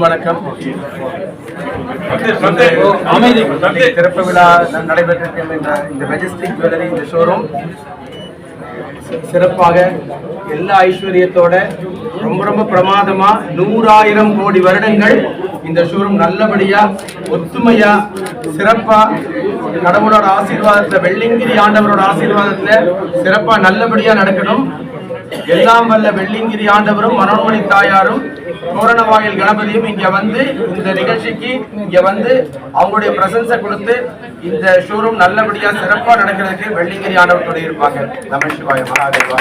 எல்லோருக்கும் வணக்கம். திறப்பு விழா நடைபெற்றிருக்கின்ற இந்த மெஜஸ்டிக் ஜுவல்லரி இந்த ஷோரூம் சிறப்பாக எல்லா ஐஸ்வர்யத்தோட ரொம்ப பிரமாதமா 100,000 கோடி வருடங்கள் இந்த ஷோரூம் நல்லபடியா ஒத்துமையா சிறப்பா கடவுளோட ஆசீர்வாதத்துல வெள்ளிங்கிரி ஆண்டவரோட ஆசீர்வாதத்துல சிறப்பா நல்லபடியா நடக்கணும். எல்லாம் வல்ல வெள்ளிங்கிரி ஆண்டவரும் மனோன்மணி தாயாரும் தோரணவாயில் கணபதியும் இங்க வந்து இந்த நிகழ்ச்சிக்கு இங்க வந்து அவங்களுடைய பிரசன்ஸை கொடுத்து இந்த ஷோரூம் நல்லபடியா சிறப்பா நடக்கிறதுக்கு வெள்ளிங்கிரி ஆண்டவர் துணை இருப்பாங்க. நம சிவாய மகாதேவா.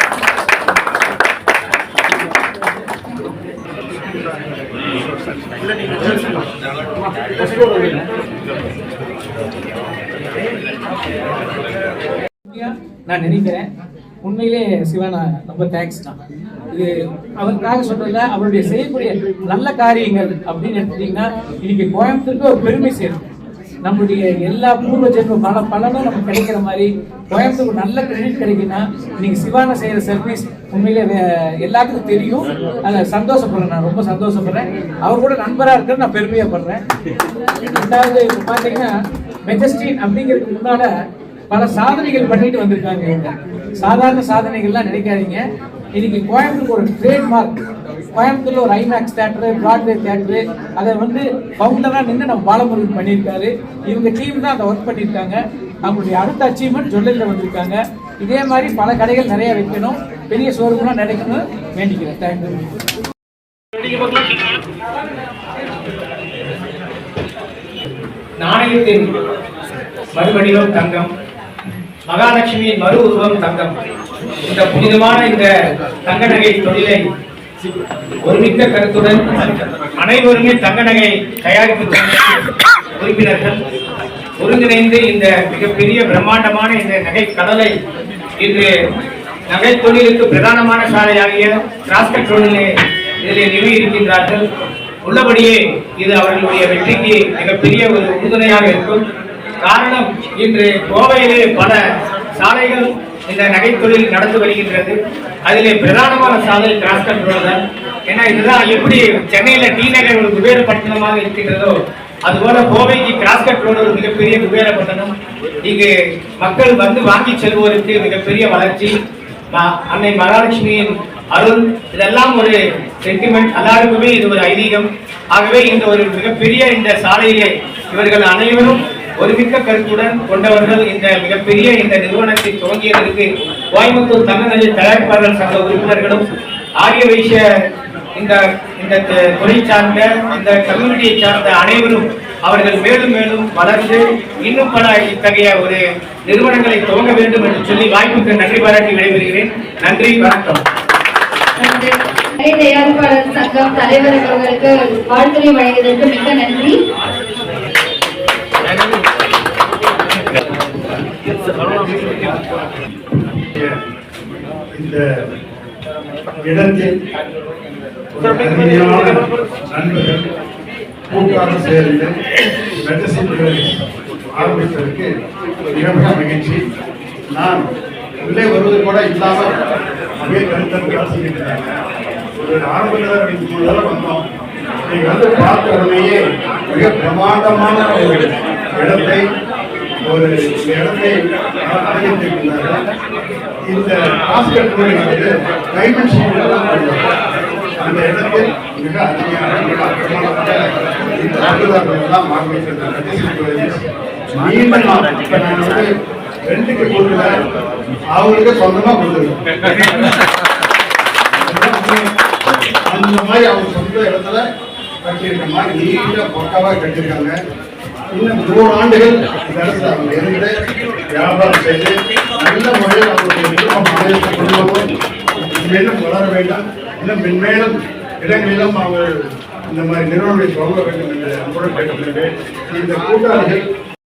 நான் நினைக்கிறேன் உண்மையிலே சிவனா ரொம்ப தேங்க்ஸ் தான். இது அவருக்காக சொல்றதுல அவருடைய செய்யக்கூடிய நல்ல காரியங்கள் அப்படின்னு எடுத்துட்டீங்கன்னா இன்னைக்கு கோயம்புத்தூருக்கு ஒரு பெருமை சேரும். நம்மளுடைய எல்லா பூர்வ ஜென்ம பலனும் நமக்கு கிடைக்கிற மாதிரி கோயம்புத்தூருக்கு நல்ல கிரெடிட் கிடைக்குன்னா இன்னைக்கு சிவானா செய்யற சர்வீஸ் உண்மையிலே எல்லாத்துக்கும் தெரியும். அதில் சந்தோஷப்படுறேன், நான் ரொம்ப சந்தோஷப்படுறேன். அவர் கூட நண்பராக இருக்கிறது நான் பெருமையா படுறேன். ரெண்டாவது இப்போ பார்த்தீங்கன்னா மெஜஸ்டின் அப்படிங்கிறதுக்கு முன்னால பல சாதனைகள் பண்ணிட்டு வந்திருக்காங்க. இவங்க சாதாரண சாதனைகள்லாம் நினைக்காதீங்க. இன்னைக்கு கோயம்புத்தூர் ஒரு ட்ரேட்மார்க். கோயம்புத்தூர்ல ஒரு ஐமேக்ஸ் தியேட்டரு, பிராட்வே தியேட்டரு, அதை வந்து பவுண்டரா நின்று நம்ம பாலமுருகன் பண்ணியிருக்காரு. இவங்க டீம் தான் அதை ஒர்க் பண்ணியிருக்காங்க. அவங்களுடைய அடுத்த அச்சீவ்மெண்ட் ஜுவல்லரியில் வந்திருக்காங்க. இதே மாதிரி பல கடைகள் நிறைய வைக்கணும், பெரிய ஷோரூம்லாம் நடக்கணும் வேண்டிக்கிறேன். தேங்க்யூ. நாணயத்தின் மறுவடிவம் தங்கம், மகாலட்சுமியின் மறு உருவம் தங்கம். இந்த புனிதமான இந்த தங்க நகை தொழிலை ஒருமித்த கருத்துடன் அனைவருமே தங்க நகை தயாரிப்பு உறுப்பினர்கள் ஒருங்கிணைந்து இந்த மிகப்பெரிய பிரம்மாண்டமான இந்த நகை கடலை இன்று நகை தொழிலுக்கு பிரதானமான சாலையாகிய கிராஸ்கட் ரோடிலே இதிலே நிறுவி இருக்கின்றார்கள். உள்ளபடியே இது அவர்களுடைய வெற்றிக்கு மிகப்பெரிய ஒரு உறுதுணையாக இருக்கும். காரணம், இன்று கோவையிலே பல சாலைகள் இந்த நகை தொழில் நடந்து வருகின்றது. அதிலே பிரதானமான சாலை கிராஸ்கட் ரோடு தான். ஏன்னா இதுதான் எப்படி சென்னையில டி நகர் ஒரு குபேர பட்டணமாக இருக்கின்றதோ அதுபோல கோவைக்கு கிராஸ்கட் ரோடு ஒரு மிகப்பெரிய குபேர பட்டணம். இங்கு மக்கள் வந்து வாங்கி செல்வோருக்கு மிகப்பெரிய வளர்ச்சி, அன்னை மகாலட்சுமியின் அருள், இதெல்லாம் ஒரு சென்டிமெண்ட். எல்லாருக்குமே இது ஒரு ஐதீகம். ஆகவே இந்த ஒரு மிகப்பெரிய இந்த சாலையிலே இவர்கள் அனைவரும் ஒருமித்த கருத்துடன் கொண்டவர்கள். இந்த மிகப்பெரிய இந்த நிறுவனத்தை துவங்கியதற்கு கோயம்புத்தூர் தங்க நகை தயாரிப்பாளர்கள் சங்க உறுப்பினர்களும் ஆரிய வைசிய இந்த துறை சார்ந்த இந்த கம்யூனிட்டியை சார்ந்த அனைவரும் அவர்கள் மேலும் மேலும் வளர்ந்து இன்னும் பல இத்தகைய ஒரு நிறுவனங்களை துவங்க வேண்டும் என்று சொல்லி வாய்ப்புக்கு நன்றி பாராட்டி விடைபெறுகிறேன். நன்றி, வணக்கம். தயாரிப்பாளர் சங்கம் தலைவர் அவர்களுக்கு வாழ்த்துறை வழங்கியதற்கு மிக்க நன்றி. இந்த இடத்தில் நண்பர்கள் கூட்டாக சேர்ந்து ஆரம்பித்ததற்கு மிக மிக மகிழ்ச்சி. நான் உள்ளே வருவது கூட இல்லாமல் மிக கருத்தரங்க ஒரு ஆரம்பத்தில் முதல்ல வந்தோம். நீங்க வந்து பார்த்த உடனேயே மிக பிரமாண்டமான ஒரு இடத்தை அடைந்திருக்கிறார்கள். இந்த ஹாஸ்பிட்டல் டைமென்ஷன் அந்த இடத்தில் மிக அருமையான ரெண்டுக்கு கொடுக்கல, அவங்களுக்கு சொந்தமா கொடுத்துருக்கோம். அந்த மாதிரி அவங்க சொந்த இடத்துல கட்டியிருக்க மாதிரி நீட்டா பக்காவா கட்டியிருக்காங்க. இன்னும் 100 ஆண்டுகள் இந்த இடத்துல அவங்க இருந்து வியாபாரம் செய்து நல்ல முறையில் அவங்களுடைய குடும்பமும் மேலும் வளர வேண்டும். இன்னும் மென்மேலும் இடங்களிலும் அவங்க இந்த மாதிரி நிறுவனங்களை தொடங்க வேண்டும் என்று அன்புடன் கேட்டுக்கொள்கிறேன். இந்த கூட்டாளிகள்